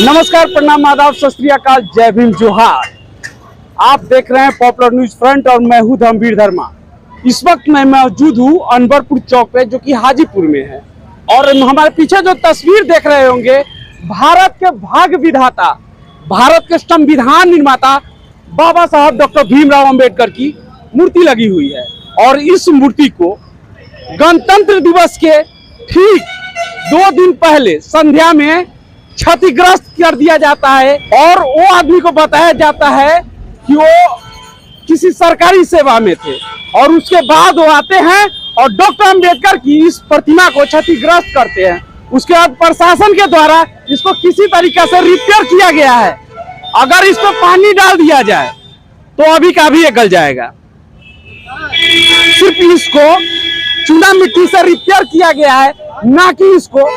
नमस्कार, प्रणाम, आदाब, सत श्री अकाल, जय भीम, जोहार। आप देख रहे हैं पॉपुलर न्यूज फ्रंट और मैं हूं धर्मवीर धर्मा। इस वक्त मैं मौजूद हूं अनवरपुर चौक पे, जो कि हाजीपुर में है। और हमारे पीछे जो तस्वीर देख रहे होंगे, भारत के भाग्य विधाता, भारत के संविधान निर्माता बाबा साहब डॉक्टर भीमराव अंबेडकर की मूर्ति लगी हुई है। और इस मूर्ति को गणतंत्र दिवस के ठीक 2 दिन पहले संध्या में क्षतिग्रस्त कर दिया जाता है और वो आदमी को बताया जाता है कि वो किसी सरकारी सेवा में थे। और उसके बाद वो आते हैं और डॉक्टर अंबेडकर की इस प्रतिमा को क्षतिग्रस्त करते हैं। उसके बाद प्रशासन के द्वारा इसको किसी तरीके से रिपेयर किया गया है। अगर इस पर पानी डाल दिया जाए तो अभी का भी गल जाएगा। सिर्फ इसको चूना मिट्टी से रिपेयर किया गया है, ना कि इसको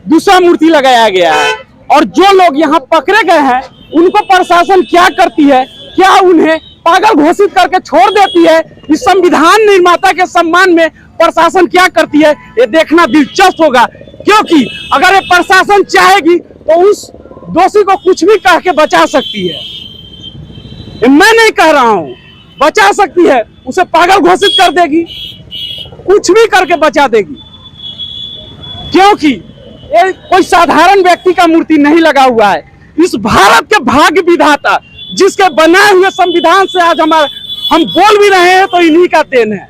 दूसरा मूर्ति लगाया गया है। और जो लोग यहाँ पकड़े गए हैं उनको प्रशासन क्या करती है, क्या उन्हें पागल घोषित करके छोड़ देती है? इस संविधान निर्माता के सम्मान में प्रशासन क्या करती है, ये देखना दिलचस्प होगा। क्योंकि अगर ये प्रशासन चाहेगी तो उस दोषी को कुछ भी कह के बचा सकती है। मैं नहीं कह रहा हूं, बचा सकती है, उसे पागल घोषित कर देगी, कुछ भी करके बचा देगी। क्योंकि ये कोई साधारण व्यक्ति का मूर्ति नहीं लगा हुआ है। इस भारत के भाग्य विधाता, जिसके बनाए हुए संविधान से आज हम बोल भी रहे हैं, तो इन्हीं का देन है।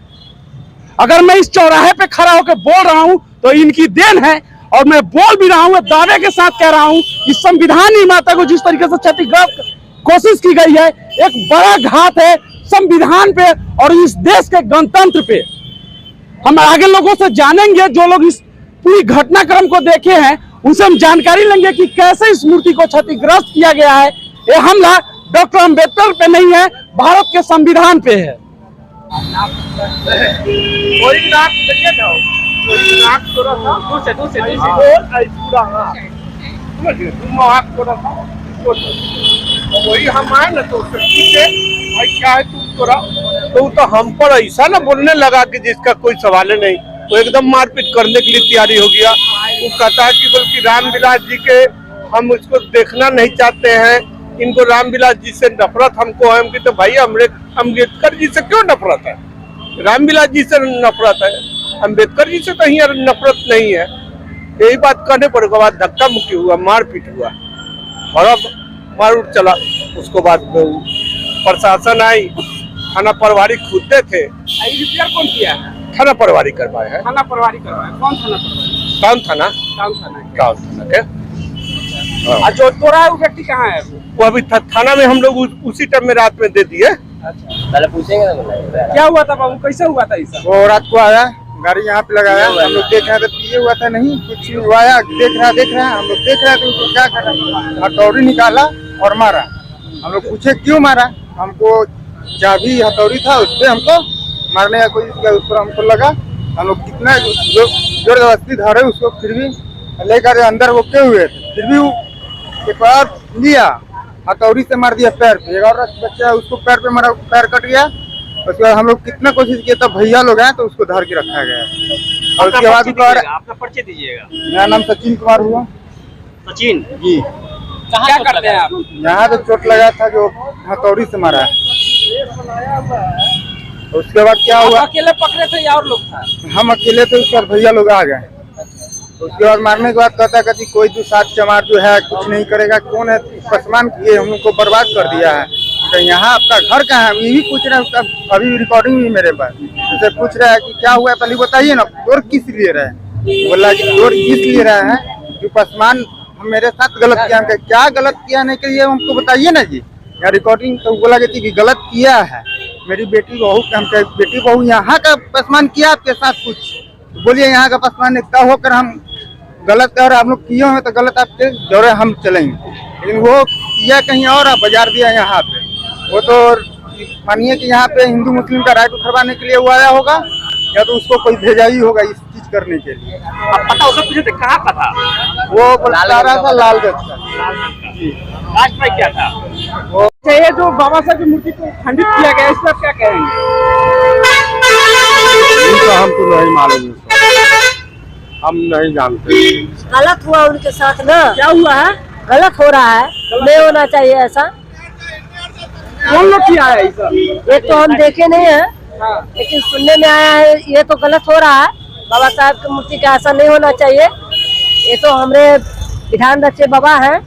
अगर मैं इस चौराहे पे खड़ा होकर बोल रहा हूं तो इनकी देन है। और मैं बोल भी रहा हूं, दावे के साथ कह रहा हूं कि संविधान निर्माता को जिस तरीके से क्षतिग्रस्त कोशिश की गई है, एक बड़ा घात है संविधान पे और इस देश के गणतंत्र पे। हम आगे लोगों से जानेंगे, जो लोग इस पूरी घटनाक्रम को देखे हैं उनसे हम जानकारी लेंगे कि कैसे इस मूर्ति को क्षतिग्रस्त किया गया है। ये हमला डॉक्टर अंबेडकर पे नहीं है, भारत के संविधान पे है। वही हम आए ना तो उससे पूछे भाई क्या है तुम तो हम पर ऐसा ना बोलने लगा कि जिसका कोई सवाल नहीं। वो एकदम मारपीट करने के लिए तैयारी हो गया। वो कहता है कि बल्कि रामविलास जी के हम उसको देखना नहीं चाहते हैं, इनको रामविलास जी से नफरत हमको है। कि तो भाई अम्बेडकर जी से क्यों नफरत है? रामविलास जी से नफरत है, अम्बेडकर जी से कहीं नफरत नहीं है। यही बात कहने पर बाद धक्का मुक्की हुआ, मारपीट हुआ और अब मार चला। उसको बाद प्रशासन आई, थाना प्रभारी खुद थे। रिपेयर कौन किया है? थाना प्रभारी करवाए हैं। थाना प्रभारी करवाया? कौन थाना प्रभारी? कौन थाना के और जो तोड़ा है वो व्यक्ति कहाँ है? वो अभी थाना में हम लोग उसी टाइम में रात में दे दिए। अच्छा, पहले पूछेंगे ना क्या हुआ था बाबू, कैसे हुआ था? ऐसा वो रात को आया, गाड़ी यहाँ पे लगाया, हम लोग देख रहे थे, पिए हुआ था नहीं कुछ हुआ, देख रहा हम लोग देख रहे थे उसको क्या कर रहा। हथौड़ी निकाला और मारा। हम लोग पूछे क्यों मारा, हमको चाबी हथौड़ी था उस पर हमको मारने का कोशिश किया, उस पर हमको लगा। हम लोग कितना जोर जबरदस्ती धरे उसको, फिर भी लेकर अंदर वो के हुए थे, फिर भी वो एक बार लिया, हथौड़ी से मार दिया पैर पे। एक और बच्चा उसको पैर पे मारा, पैर कट गया। उसके बाद हम लोग कितना कोशिश किया, तब भैया लोग आए तो उसको धर के रखा गया। और उसके बाद अपना परिचय दीजिएगा। मेरा नाम सचिन कुमार हुआ। सचिन जी, क्या करते हैं आप? यहाँ तो चोट लगा था जो हथौड़ी से मारा है। उसके बाद क्या हुआ, अकेले पकड़े थे या और लोग था? हम अकेले थे, उसके बाद भैया लोग आ गए। उसके बाद मारने के बाद कहता कि कोई जो साथ चमार जो है कुछ नहीं करेगा, कौन है पसमान किए, हम लोग को बर्बाद कर दिया है। तो यहाँ आपका घर कहाँ है? ये भी पूछ रहे हैं, उसका अभी रिकॉर्डिंग भी मेरे पास। उसे पूछ रहा है कि क्या हुआ, पहले बताइए ना, चोर किस लिए रहे? बोला कि चोर किस लिए रहे हैं कि पसमान मेरे साथ गलत किया। क्या गलत किया नहीं करिए हमको बताइए ना जी, यहाँ रिकॉर्डिंग। तो बोला कि गलत किया है, मेरी बेटी बहू, बेटी बहू यहाँ का पसमान किया आपके साथ कुछ, तो बोलिए यहाँ का पसमान इतना होकर हम गलत कर, हम लोग किए हैं तो गलत आपके दौरे हम चलेंगे। लेकिन वो किया कहीं और, बाजार दिया यहाँ पे। वो तो मानिए कि यहाँ पे हिंदू मुस्लिम का राइट उठरवाने के लिए वो आया होगा, या तो उसको कोई भेजा ही होगा इस चीज करने के लिए। अब पता उसे पूछे थे कहाँ का था? वो बता रहा था लालगंज का। जी, लास्ट में क्या था वो? ये जो बाबा साहब की मूर्ति को खंडित किया गया, इस पर क्या कहेंगे? हमको नहीं मालूम, हम नहीं जानते। गलत हुआ उनके साथ ना। क्या हुआ है? गलत हो रहा है, नहीं होना चाहिए ऐसा। कौन लोग किया है ये सब? ये तो हम देखे नहीं है, हाँ। लेकिन सुनने में आया है ये तो गलत हो रहा है। बाबा साहब की मूर्ति का ऐसा नहीं होना चाहिए। ये तो हमारे विधान रचे बाबा हैं,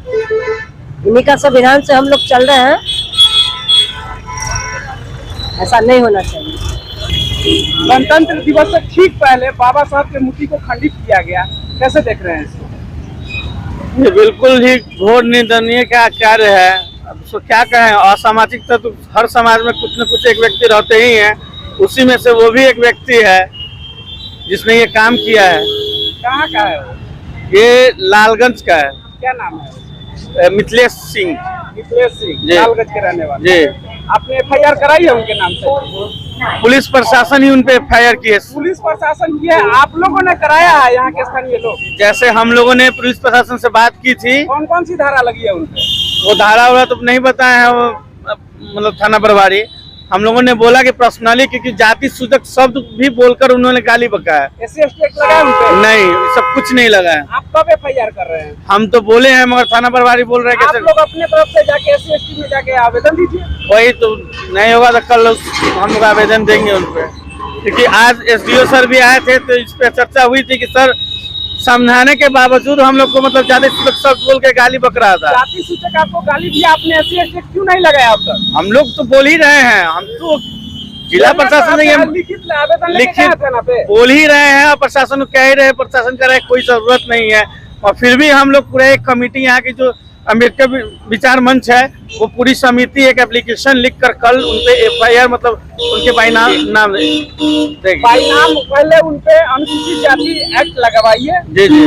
इन्हीं का संविधान से हम लोग चल रहे हैं, ऐसा नहीं होना चाहिए। गणतंत्र दिवस से ठीक पहले बाबा साहब की मूर्ति को खंडित किया गया, कैसे देख रहे हैं इसको? ये बिल्कुल ही घोर निंदनीय का कार्य है। अब उसको क्या कहें, असामाजिक तत्व तो हर समाज में कुछ न कुछ एक व्यक्ति रहते ही हैं, उसी में से वो भी एक व्यक्ति है जिसने ये काम किया है। कहाँ का है वो? ये लालगंज का है। क्या नाम है? मिथिलेश सिंह मिथिलेश सिंह, जी। लालगंज के रहने वाले। जी। आपने FIR कराई है उनके नाम से? पुलिस प्रशासन ही उन पे FIR की है। पुलिस प्रशासन की है, आप लोगों ने कराया है यहाँ के स्थानीय लोग? जैसे हम लोगों ने पुलिस प्रशासन से बात की थी, कौन कौन सी धारा लगी है उनपे? वो धारा वाला तो नहीं बताए हैं, वो मतलब थाना प्रभारी। हम लोगों ने बोला कि पर्सनली, क्योंकि जाति सूचक शब्द भी बोलकर उन्होंने गाली बकाया। SC/ST एक्ट लगा है उनपे? नहीं, सब कुछ नहीं लगा है। आप कब FIR कर रहे हैं? हम तो बोले हैं, मगर थाना प्रभारी बोल रहे हैं आप कि लोग अपने तरफ से जाके SC/ST में जाके आवेदन दीजिए। वही तो नहीं होगा तो कल हम लोग आवेदन देंगे उन पे, क्योंकि आज SDO सर भी आए थे तो इस पे चर्चा हुई थी कि सर समझाने के बावजूद हम लोग को मतलब जाति सूचक शब्द बोल के गाली बक रहा था। जाति सूचक आपको गाली दिया, आपने SC/ST एक्ट क्यों नहीं लगाया अब तक? हम लोग तो बोल ही रहे हैं, हम तो जिला प्रशासन से ये लिखित आवेदन लेके गए थे ना पे? बोल ही रहे हैं और प्रशासन को कह ही रहे हैं, प्रशासन कह रहे हैं कोई जरूरत नहीं है। और फिर भी हम लोग पूरे एक कमेटी, यहाँ की जो अम्बेडकर विचार मंच है, वो पूरी समिति एक एप्लीकेशन लिख कर कल उनपे FIR मतलब उनके नाम देगी। नाम पहले उनपे अनुसूचित जाति एक्ट लगवाइए। जी जी।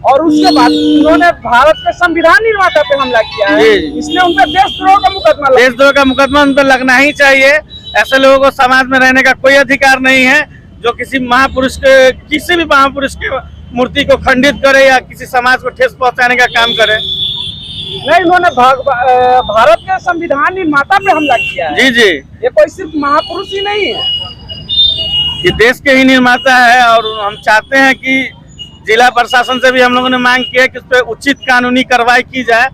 और उसके बाद उन्होंने भारत के संविधान निर्माता पे हमला किया है, इसलिए उन पर देशद्रोह का मुकदमा देशद्रोह का मुकदमा उन पर लगना ही चाहिए। ऐसे लोगों को समाज में रहने का कोई अधिकार नहीं है जो किसी महापुरुष के, किसी भी महापुरुष की मूर्ति को खंडित करे या किसी समाज को ठेस पहुंचाने का काम करे। नहीं, उन्होंने भारत के संविधान निर्माता पे हमला किया है। जी जी। ये कोई सिर्फ महापुरुष ही नहीं है, ये देश के ही निर्माता है। और हम चाहते हैं कि जिला प्रशासन से भी हम लोगों ने मांग की है कि उस पर उचित कानूनी कार्रवाई की जाए।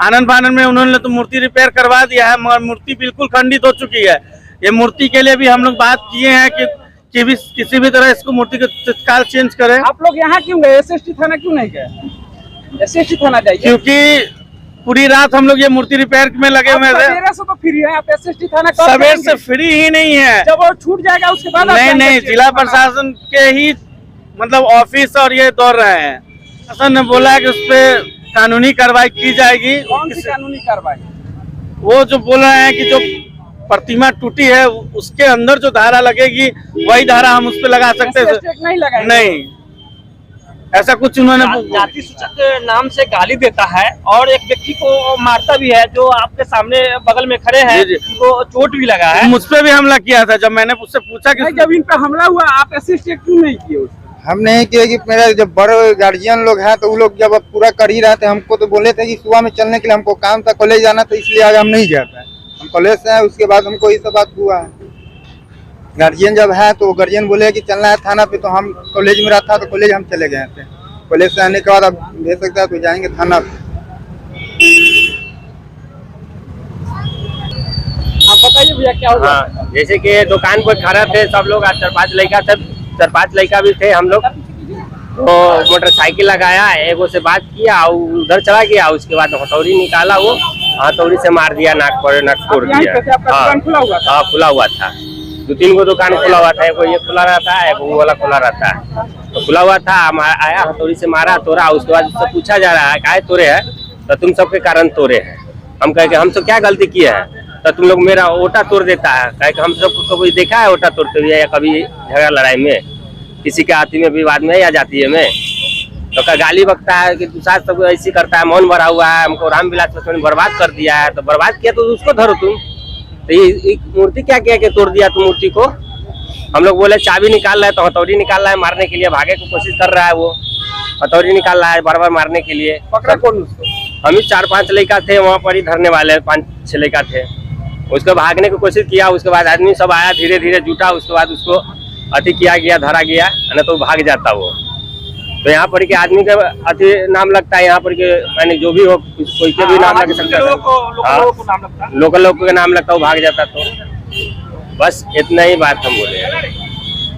आनंद फानन में उन्होंने तो मूर्ति रिपेयर करवा दिया है, मगर मूर्ति बिल्कुल खंडित हो चुकी है। ये मूर्ति के लिए भी हम लोग बात किए हैं कि किसी भी तरह इसको मूर्ति को तत्काल चेंज करें। आप लोग यहाँ क्यों गए? SC/ST थाना क्यों नहीं गए? SC/ST थाना जाइए। क्योंकि पूरी रात हम लोग ये मूर्ति रिपेयर में लगे हुए थे। सवेरे से तो फ्री है, आप SC/ST थाना कब सवेरे जाएंगे? से फ्री ही नहीं है। जब वो छूट जाएगा उसके बाद आप नहीं जाएंगे नहीं, SC/ST जिला थाना। प्रशासन के ही मतलब ऑफिस और ये दौड़ रहे हैं। प्रशासन ने बोला है कि उस पर कानूनी कार्रवाई की जाएगी। कौन सी कानूनी कार्रवाई? वो जो बोल रहे हैं कि जो प्रतिमा टूटी है उसके अंदर जो धारा लगेगी वही धारा हम उस पर लगा सकते हैं। SC/ST नहीं लगाएंगे? नहीं, ऐसा कुछ उन्होंने जाति सूचक नाम से गाली देता है और एक व्यक्ति को मारता भी है, जो आपके सामने बगल में खड़े हैं, उनको चोट भी लगा है। मुझ पे भी हमला किया था। जब मैंने उससे पूछा कि जब इन पे हमला हुआ आप SC/ST क्यों नहीं किए? हम नहीं किए कि मेरा जब बड़े गार्जियन लोग हैं तो वो लोग जब पूरा कर ही रहे थे, हमको तो बोले थे कि सुबह में चलने के लिए, हमको काम था, कॉलेज जाना था, इसलिए आज हम नहीं जा पाए। हम कॉलेज से आए, उसके बाद हमको ये सब बात हुआ है। गार्जियन जब है तो गार्जियन बोले कि चलना है थाना पे, तो हम कॉलेज में रहता तो कॉलेज हम चले गए थे। कॉलेज से आने के बाद अब भेज सकता है तो जाएंगे थाना पे। आप बताइए भैया क्या हुआ? हाँ, जैसे कि दुकान पर खड़ा थे सब लोग, 4-5 लड़का थे, 4-5 लड़का भी थे हम लोग। तो मोटरसाइकिल लगाया, एगो से बात किया, उधर चला गया। उसके बाद हथौड़ी निकाला, वो हथौड़ी से मार दिया, नाक तोड़ दिया। दुकान खुला हुआ था? हाँ, खुला हुआ था। 2-3 गो दुकान खुला हुआ था, एगो ये खुला रहता है, एगो वो वाला खुला रहता है। तो खुला हुआ था, आया हथौड़ी से मारा, तोड़ा। उसके बाद उससे पूछा जा रहा है काहे तोड़े है, तो तुम सबके कारण तोड़े हैं। हम कहे कि हम सब क्या गलती किए हैं तो तुम लोग मेरा ओटा तोड़ देता है। कहे कि हम सबको कभी देखा है ओटा तोड़ते हुए, या कभी झगड़ा लड़ाई में, किसी के आती में, विवाद में या जातीय में? तो क्या गाली बकता है कि तू साथ सब ऐसी करता है, मौन भरा हुआ है, हमको रामविलास पासवान ने बर्बाद कर दिया है। तो बर्बाद किया तो उसको धरो तुम। तो ये मूर्ति क्या किया कि तोड़ दिया तुम मूर्ति को? हम लोग बोले चाबी निकाल रहा है, तो हथौड़ी निकाल रहा है मारने के लिए, भागे की कोशिश कर रहा है। वो हथौड़ी निकाल रहा है बार बार मारने के लिए। पकड़ा कौन उसको? हम ही 4-5 लड़का थे वहाँ पर ही धरने वाले, 5-6 लड़का थे। उसको भागने की कोशिश किया, उसके बाद आदमी सब आया, धीरे धीरे जुटा। उसके बाद उसको अति किया गया, धरा गया, न तो भाग जाता वो। तो यहाँ पर के आदमी का अति नाम लगता है, यहाँ पर के मैंने जो भी हो कोई के भी नाम लग सकता है, लोकल लोगों का नाम लगता है, वो भाग जाता। तो बस इतना ही बात हम बोले।